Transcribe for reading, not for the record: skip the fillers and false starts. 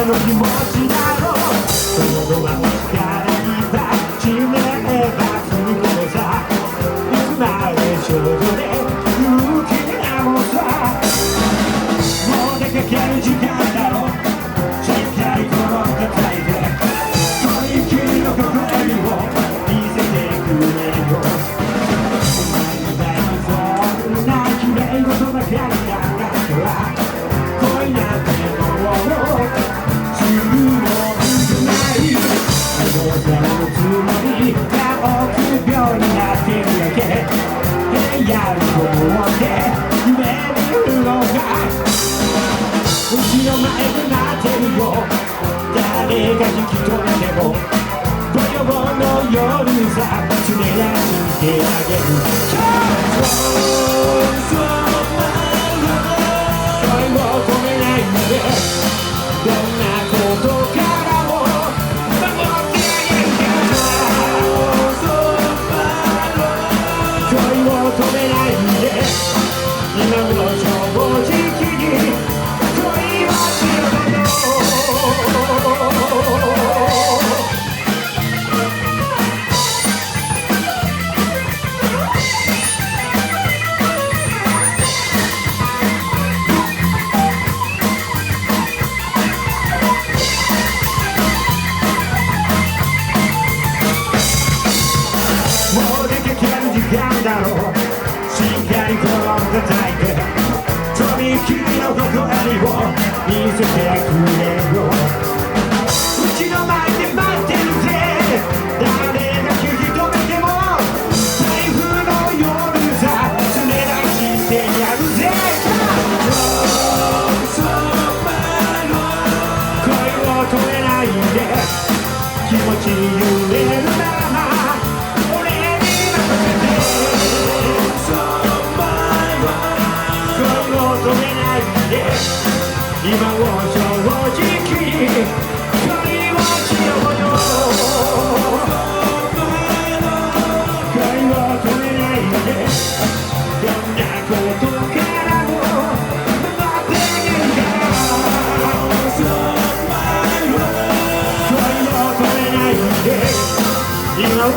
の気持ちだろう。そのドアの力にば決めればすることさ。いつまで少女で空気なもさ。もう出かける時間だろう。しっかり心を叩いてそういう君の心を見せてくれよ。お前みたいにそんな綺麗事ばかりだから恋なんてものするもんじゃない。あのさのつもりが臆病になってるだけ。やると思って夢見るのがうちの前で待ってるよ。誰が引き止めても土曜の夜さ連れ出してあげる。恋を止めないでどんなことからも守ってあげるから恋を止めないで今の正直に恋はしようよ。もう出てきた時間だろう。しっかり心を叩いてとびきりの心を見せてくれよ。うちの前で待ってるぜ。誰が引き止めても台風の夜さ連れ出してやるぜ。恋を止めないで気持ち揺れるまま今を正直に恋をしようよ。恋を止めないでどんなことからも守ってあげるから恋を止めないで今を